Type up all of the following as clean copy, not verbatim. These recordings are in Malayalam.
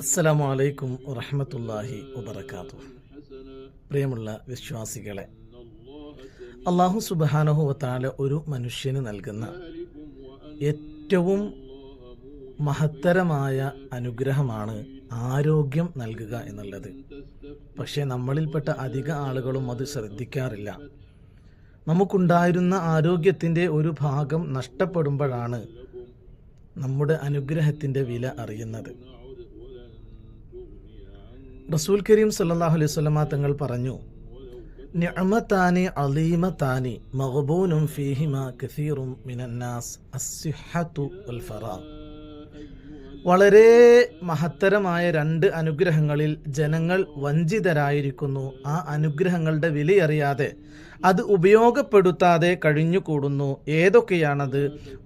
അസ്സലാമു അലൈക്കും വറഹ്മത്തുള്ളാഹി വബറകാതുഹു. പ്രിയമുള്ള വിശ്വാസികളെ, അല്ലാഹു സുബ്ഹാനഹു വ തആല ഒരു മനുഷ്യന് നൽകുന്ന ഏറ്റവും മഹത്തരമായ അനുഗ്രഹമാണ് ആരോഗ്യം നൽകുക എന്നുള്ളത്. പക്ഷേ നമ്മളിൽപ്പെട്ട അധിക ആളുകളും അത് ശ്രദ്ധിക്കാറില്ല. നമുക്കുണ്ടായിരുന്ന ആരോഗ്യത്തിൻ്റെ ഒരു ഭാഗം നഷ്ടപ്പെടുമ്പോഴാണ് നമ്മുടെ അനുഗ്രഹത്തിൻ്റെ വില അറിയുന്നത്. റസൂൽ കരീം സല്ലല്ലാഹു അലൈഹി വസല്ലമ തങ്ങൾ പറഞ്ഞു, നിഅമതാനി അളീമതാനി മഗ്ബൂനും ഫീഹിമാ കസീറുൻ മിനന്നാസ് അസ്സിഹ്ഹതു വൽ ഫറാഗ്. വളരെ മഹത്തരമായ രണ്ട് അനുഗ്രഹങ്ങളിൽ ജനങ്ങൾ വഞ്ചിതരായിരിക്കുന്നു. ആ അനുഗ്രഹങ്ങളുടെ വിലയറിയാതെ അത് ഉപയോഗപ്പെടുത്താതെ കഴിഞ്ഞുകൂടുന്നു. ഏതൊക്കെയാണത്?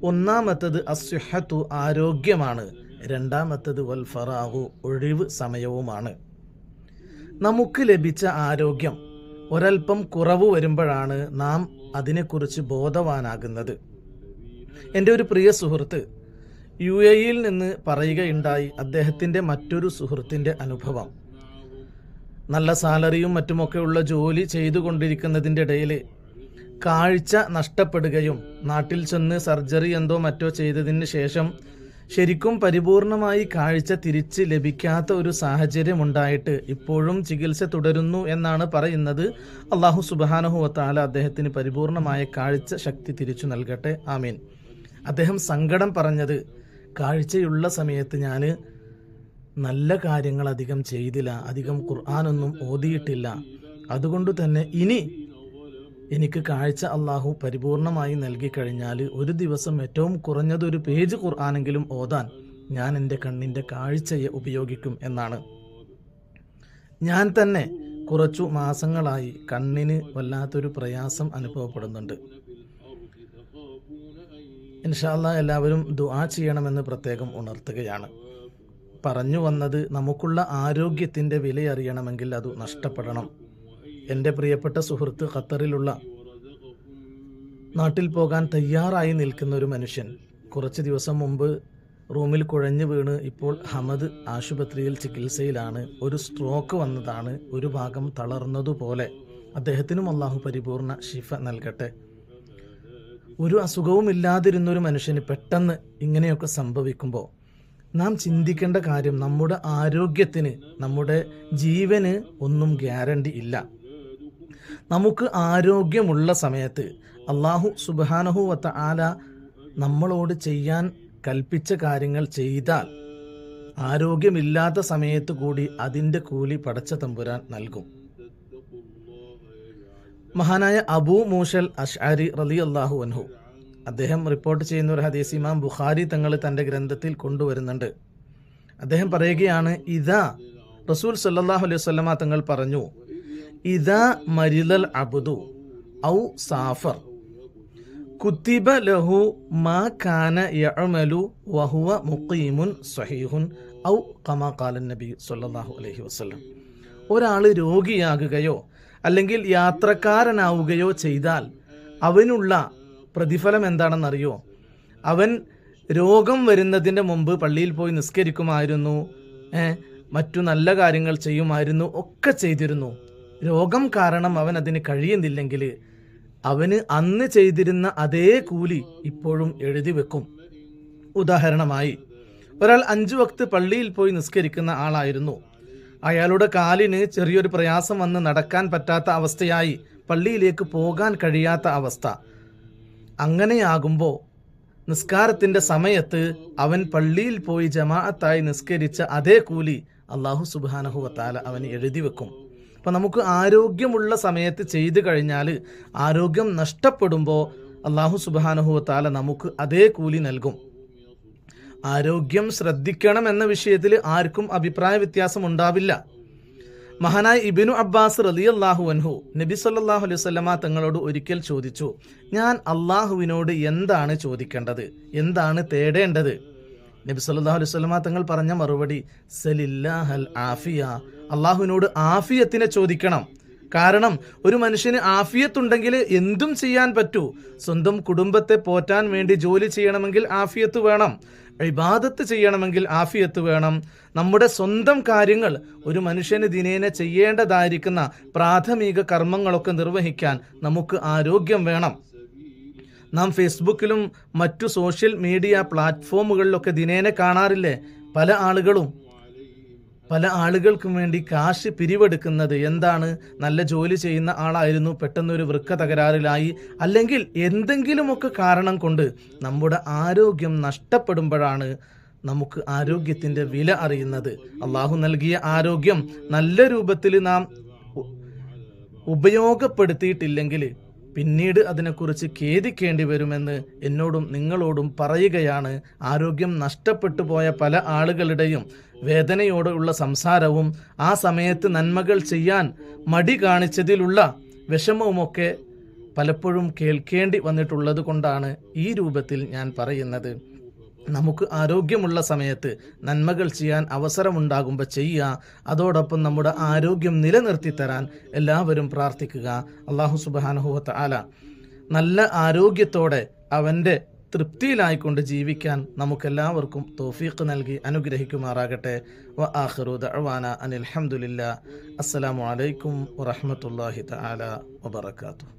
ഒന്നാമത്തത് അസ്സിഹ്ഹതു, ആരോഗ്യമാണ്. രണ്ടാമത്തത് വൽ ഫറാഗു, ഒഴിവ് സമയവുമാണ്. നമുക്ക് ലഭിച്ച ആരോഗ്യം ഒരൽപ്പം കുറവ് വരുമ്പോഴാണ് നാം അതിനെക്കുറിച്ച് ബോധവാനാകുന്നത്. എൻ്റെ ഒരു പ്രിയ സുഹൃത്ത് UAE-യിൽ നിന്ന് പറയുകയുണ്ടായി അദ്ദേഹത്തിൻ്റെ മറ്റൊരു സുഹൃത്തിൻ്റെ അനുഭവം. നല്ല സാലറിയും മറ്റുമൊക്കെ ഉള്ള ജോലി ചെയ്തുകൊണ്ടിരിക്കുന്നതിൻ്റെ ഇടയിൽ കാഴ്ച നഷ്ടപ്പെടുകയും നാട്ടിൽ ചെന്ന് സർജറി എന്തോ മറ്റോ ചെയ്തതിന് ശേഷം ശരിക്കും പരിപൂർണമായി കാഴ്ച തിരിച്ച് ലഭിക്കാത്ത ഒരു സാഹചര്യം ഉണ്ടായിട്ട് ഇപ്പോഴും ചികിത്സ തുടരുന്നു എന്നാണ് പറയുന്നത്. അല്ലാഹു സുബ്ഹാനഹു വ തആല അദ്ദേഹത്തിന് പരിപൂർണമായ കാഴ്ച ശക്തി തിരിച്ചു നൽകട്ടെ, ആമീൻ. അദ്ദേഹം സങ്കടം പറഞ്ഞത്, കാഴ്ചയുള്ള സമയത്ത് ഞാൻ നല്ല കാര്യങ്ങൾ അധികം ചെയ്തില്ല, അധികം ഖുർആനൊന്നും ഓതിയിട്ടില്ല. അതുകൊണ്ട് തന്നെ ഇനി എനിക്ക് കാഴ്ച അള്ളാഹു പരിപൂർണമായി നൽകിക്കഴിഞ്ഞാൽ ഒരു ദിവസം ഏറ്റവും കുറഞ്ഞത് ഒരു പേജ് ഖുർആനെങ്കിലും ഓതാൻ ഞാൻ എൻ്റെ കണ്ണിൻ്റെ കാഴ്ചയെ ഉപയോഗിക്കും എന്നാണ്. ഞാൻ തന്നെ കുറച്ചു മാസങ്ങളായി കണ്ണിന് വല്ലാത്തൊരു പ്രയാസം അനുഭവപ്പെടുന്നുണ്ട്. ഇൻഷാ അല്ലാഹ് എല്ലാവരും ദുആ ചെയ്യണമെന്ന് പ്രത്യേകം ഉണർത്തുകയാണ്. പറഞ്ഞു വന്നത്, നമുക്കുള്ള ആരോഗ്യത്തിൻ്റെ വിലയറിയണമെങ്കിൽ അത് നഷ്ടപ്പെടണം. എൻ്റെ പ്രിയപ്പെട്ട സുഹൃത്ത് ഖത്തറിലുള്ള നാട്ടിൽ പോകാൻ തയ്യാറായി നിൽക്കുന്ന ഒരു മനുഷ്യൻ കുറച്ച് ദിവസം മുമ്പ് റൂമിൽ കുഴഞ്ഞു വീണ് ഇപ്പോൾ ഹമദ് ആശുപത്രിയിൽ ചികിത്സയിലാണ്. ഒരു സ്ട്രോക്ക് വന്നതാണ്, ഒരു ഭാഗം തളർന്നതുപോലെ. അദ്ദേഹത്തിനും അല്ലാഹു പരിപൂർണ ശിഫ നൽകട്ടെ. ഒരു അസുഖവും ഇല്ലാതിരുന്നൊരു മനുഷ്യന് പെട്ടെന്ന് ഇങ്ങനെയൊക്കെ സംഭവിക്കുമ്പോൾ നാം ചിന്തിക്കേണ്ട കാര്യം, നമ്മുടെ ആരോഗ്യത്തിന്, നമ്മുടെ ജീവന് ഒന്നും ഗ്യാരണ്ടി ഇല്ല. നമുക്ക് ആരോഗ്യമുള്ള സമയത്ത് അല്ലാഹു സുബ്ഹാനഹു വ തആല നമ്മളോട് ചെയ്യാൻ കൽപ്പിച്ച കാര്യങ്ങൾ ചെയ്താൽ ആരോഗ്യമില്ലാത്ത സമയത്ത് കൂടി അതിൻ്റെ കൂലി പടച്ച തമ്പുരാൻ നൽകും. മഹാനായ അബൂ മൂസൽ അശ്അരി റളിയല്ലാഹു അൻഹു അദ്ദേഹം റിപ്പോർട്ട് ചെയ്യുന്ന ഒരു ഹദീസ് ഇമാം ബുഖാരി തങ്ങൾ തൻ്റെ ഗ്രന്ഥത്തിൽ കൊണ്ടുവരുന്നുണ്ട്. അദ്ദേഹം പറയുകയാണ്, ഇദാ റസൂൽ സല്ലല്ലാഹു അലൈഹി വസല്ലമ തങ്ങൾ പറഞ്ഞു, ഇദാ മരിലൽ അബ്ദു ഔ സാഫർ കുതിബ ലഹു മാ കാന യഅമലു വഹുവ മുഖീമുൻ സ്വഹീഹുൻ ഔ കമാ ഖാല നബി സല്ലല്ലാഹു അലൈഹി വസല്ലം. ഒരാൾ രോഗിയാകുകയോ അല്ലെങ്കിൽ യാത്രക്കാരനാവുകയോ ചെയ്താൽ അവനുള്ള പ്രതിഫലം എന്താണെന്നറിയോ? അവൻ രോഗം വരുന്നതിൻ്റെ മുമ്പ് പള്ളിയിൽ പോയി നിസ്കരിക്കുമായിരുന്നു, മറ്റു നല്ല കാര്യങ്ങൾ ചെയ്യുമായിരുന്നു, ഒക്കെ ചെയ്തിരുന്നു. രോഗം കാരണം അവൻ അതിന് കഴിയുന്നില്ലെങ്കിൽ അവന് അന്ന് ചെയ്തിരുന്ന അതേ കൂലി ഇപ്പോഴും എഴുതി വെക്കും. ഉദാഹരണമായി, ഒരാൾ 5 വക്ത് പള്ളിയിൽ പോയി നിസ്കരിക്കുന്ന ആളായിരുന്നു. അയാളുടെ കാലിന് ചെറിയൊരു പ്രയാസം വന്ന് നടക്കാൻ പറ്റാത്ത അവസ്ഥയായി, പള്ളിയിലേക്ക് പോകാൻ കഴിയാത്ത അവസ്ഥ. അങ്ങനെയാകുമ്പോൾ നിസ്കാരത്തിൻ്റെ സമയത്ത് അവൻ പള്ളിയിൽ പോയി ജമാഅത്തായി നിസ്കരിച്ച അതേ കൂലി അല്ലാഹു സുബ്ഹാനഹു വ തആല അവന് എഴുതി വെക്കും. അപ്പം നമുക്ക് ആരോഗ്യമുള്ള സമയത്ത് ചെയ്തു കഴിഞ്ഞാൽ ആരോഗ്യം നഷ്ടപ്പെടുമ്പോൾ അല്ലാഹു സുബ്ഹാനഹു വ തആല നമുക്ക് അതേ കൂലി നൽകും. ആരോഗ്യം ശ്രദ്ധിക്കണം എന്ന വിഷയത്തിൽ ആർക്കും അഭിപ്രായ വ്യത്യാസം ഉണ്ടാവില്ല. മഹാനായ ഇബ്നു അബ്ബാസ് റളിയല്ലാഹു അൻഹു നബി സല്ലല്ലാഹു അലൈഹി വസല്ലമ തങ്ങളോട് ഒരിക്കൽ ചോദിച്ചു, ഞാൻ അള്ളാഹുവിനോട് എന്താണ് ചോദിക്കേണ്ടത്, എന്താണ് തേടേണ്ടത്? നബി സല്ലല്ലാഹു അലൈഹി വസല്ലമ തങ്ങൾ പറഞ്ഞ മറുപടി, സലില്ലാഹൽ ആഫിയ, അള്ളാഹുവിനോട് ആഫിയത്തിനെ ചോദിക്കണം. കാരണം ഒരു മനുഷ്യന് ആഫിയത്തുണ്ടെങ്കിൽ എന്തും ചെയ്യാൻ പറ്റൂ. സ്വന്തം കുടുംബത്തെ പോറ്റാൻ വേണ്ടി ജോലി ചെയ്യണമെങ്കിൽ ആഫിയത്ത് വേണം, ഇബാദത്ത് ചെയ്യണമെങ്കിൽ ആഫിയത്ത് വേണം. നമ്മുടെ സ്വന്തം കാര്യങ്ങൾ, ഒരു മനുഷ്യന് ദിനേന ചെയ്യേണ്ടതായിരിക്കുന്ന പ്രാഥമിക കർമ്മങ്ങളൊക്കെ നിർവഹിക്കാൻ നമുക്ക് ആരോഗ്യം വേണം. നാം ഫേസ്ബുക്കിലും മറ്റു സോഷ്യൽ മീഡിയ പ്ലാറ്റ്ഫോമുകളിലൊക്കെ ദിനേന കാണാറില്ലേ, പല ആളുകൾക്കും വേണ്ടി കാശ് പിരിവെടുക്കുന്നത്. എന്താണ്? നല്ല ജോലി ചെയ്യുന്ന ആളായിരുന്നു, പെട്ടെന്നൊരു വൃക്ക തകരാറിലായി, അല്ലെങ്കിൽ എന്തെങ്കിലുമൊക്കെ കാരണം കൊണ്ട് നമ്മുടെ ആരോഗ്യം നഷ്ടപ്പെടുമ്പോഴാണ് നമുക്ക് ആരോഗ്യത്തിൻ്റെ വില അറിയുന്നത്. അള്ളാഹു നൽകിയ ആരോഗ്യം നല്ല രൂപത്തിൽ നാം ഉപയോഗപ്പെടുത്തിയിട്ടില്ലെങ്കിൽ പിന്നീട് അതിനെക്കുറിച്ച് ഖേദിക്കേണ്ടി വരുമെന്ന് എന്നോടും നിങ്ങളോടും പറയുകയാണ്. ആരോഗ്യം നഷ്ടപ്പെട്ടു പോയ പല ആളുകളുടെയും വേദനയോടുള്ള സംസാരവും ആ സമയത്ത് നന്മകൾ ചെയ്യാൻ മടി കാണിച്ചതിലുള്ള വിഷമവുമൊക്കെ പലപ്പോഴും കേൾക്കേണ്ടി വന്നിട്ടുള്ളത് കൊണ്ടാണ് ഈ രൂപത്തിൽ ഞാൻ പറയുന്നത്. നമുക്ക് ആരോഗ്യമുള്ള സമയത്ത് നന്മകൾ ചെയ്യാൻ അവസരമുണ്ടാകുമ്പോൾ ചെയ്യുക. അതോടൊപ്പം നമ്മുടെ ആരോഗ്യം നിലനിർത്തി തരാൻ എല്ലാവരും പ്രാർത്ഥിക്കുക. അല്ലാഹു സുബ്ഹാനഹു വ തആല നല്ല ആരോഗ്യത്തോടെ അവൻ്റെ തൃപ്തിയിലായിക്കൊണ്ട് ജീവിക്കാൻ നമുക്കെല്ലാവർക്കും തൗഫീഖ് നൽകി അനുഗ്രഹിക്കുമാറാകട്ടെ. വ ആഖിറു ദഅവാന അനിൽ ഹംദുലില്ലാ. അസ്സലാമു അലൈക്കും വറഹ്മത്തുള്ളാഹി തആല വബറകാതുഹു.